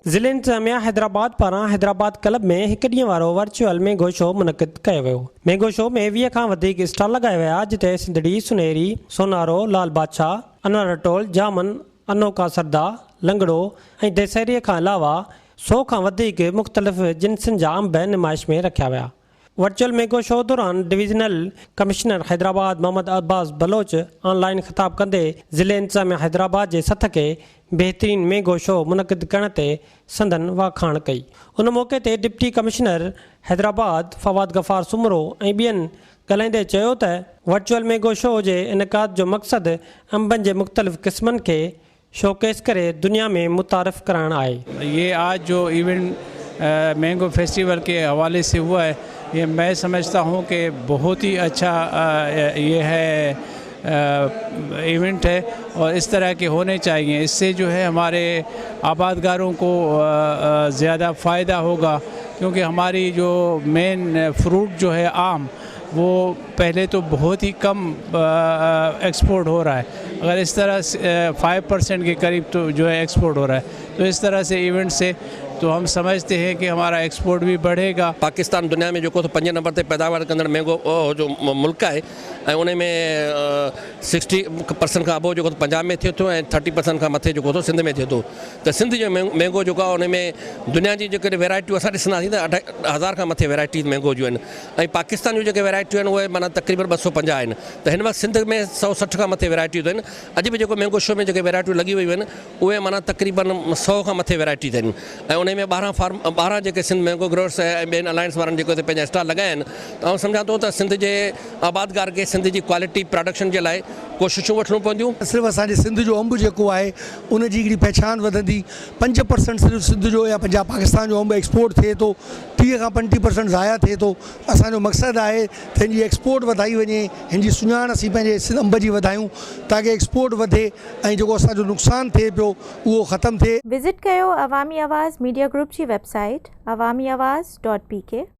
ज़िले इंतज़ामिया हैदराबाद पारां हैदराबाद क्लब में एक ॾींहं वारो वर्चुअल मैंगो शो मुनक़िद कयो वियो। मैंगो शो में 20 खां वधीक स्टॉल लगाया विया, जिते सिंधड़ी, सुनहरी, सोनारो, लाल बादशाह, अनवर अटोल, जामन, अनोखा सरदा, लंगड़ो ऐं दशहरीअ खां अलावा 100 खां वधीक मुख़्तलिफ़ जिन्सनि जा अंब नुमाइश में रखिया विया। वर्चुअल मैंगो शो दौरान divisional commissioner Hyderabad Mohammad Abbas Baloch online ख़िताब कंदे ज़िले इंतज़ामिया हैदराबाद जे सथ खे बहितरीन मैंगो शो मुनक़िद करण ते संदन वाखाण कई। उन मौक़े ते डिप्टी कमिश्नर हैदराबाद फवाद गफ़ार सुमरो ऐं ॿियनि ॻाल्हाईंदे चयो त वर्चुअल मैंगो शो जे इनक़ाद जो मक़सदु अंबनि जे मुख़्तलिफ़ क़िस्मनि खे शोकेस करे दुनिया में मुतारिफ़ कराइणु आहे। ये आज जो इवेंट मैंगो फेस्टिवल के हवाले से हुआ है, ये मैं समझता हूँ कि बहुत ही अच्छा ये है इवेंट है और इस तरह के होने चाहिए। इससे जो है हमारे आबादगारों को ज़्यादा फ़ायदा होगा, क्योंकि हमारी जो मेन फ्रूट जो है आम, वो पहले तो बहुत ही कम एक्सपोर्ट हो रहा है। अगर इस तरह से 5% के करीब तो जो है एक्सपोर्ट हो रहा है, तो इस तरह से इवेंट से तो हम समझते हैं कि हमारा एक्सपोर्ट भी बढ़ेगा। पाकिस्तान दुनिया में जो 5 नंबर ते पैदावार कंदड़ मैंगो जो मुल्क है, ऐं उन में 60% खां अबो जो पंजाब में थिए थो ऐं 30% खां मथे जो सिंध में थिए थो। त सिंध जो मैंगो जेको आहे उन में दुनिया जी जेके वैरायटियूं असां ॾिसंदासीं त 1000 खां मथे वैरायटीज़ मैंगो जूं आहिनि, ऐं पाकिस्तान जूं जेके वैरायटियूं आहिनि उहे माना तक़रीबन 250 आहिनि। त हिन वक़्तु सिंध में 160 खां मथे वैरायटियूं आहिनि। अॼु बि जेको मैंगो शो में जेके वैरायटियूं लॻी वियूं आहिनि उहे माना तक़रीबन 100 खां मथे वैरायटीज़ आहिनि, ऐं उन में 12 जेके सिंध मैंगो ग्रोवर्स ऐं ॿियनि अलायंस वारनि जेके हुते पंहिंजा स्टॉल लॻाया आहिनि। त आउं सम्झां थो त सिंध जे आबादगार खे सिंध जी क्वालिटी प्रोडक्शन जे लाइ कोशिशूं वठणियूं पवंदियूं। सिर्फ़ु असांजे सिंध जो अंब जेको आहे उन जी हिकिड़ी पहचान वधंदी। 5% सिर्फ़ु सिंध जो या पंजाब पाकिस्तान जो अंब एक्सपोर्ट थिए थो, 30 खां 35% ज़ाया थिए थो। असांजो मक़सदु आहे त हिन जी एक्सपोर्ट वधाई वञे, हिन जी सुञाण असीं पंहिंजे अंब जी वधायूं ताकी एक्सपोर्ट वधे ऐं जेको असांजो नुक़सानु थिए पियो उहो ख़तमु थिए। विज़िट कयो अवामी आवाज़ मीडिया ग्रुप जी वेबसाइट awamiawaz.pk।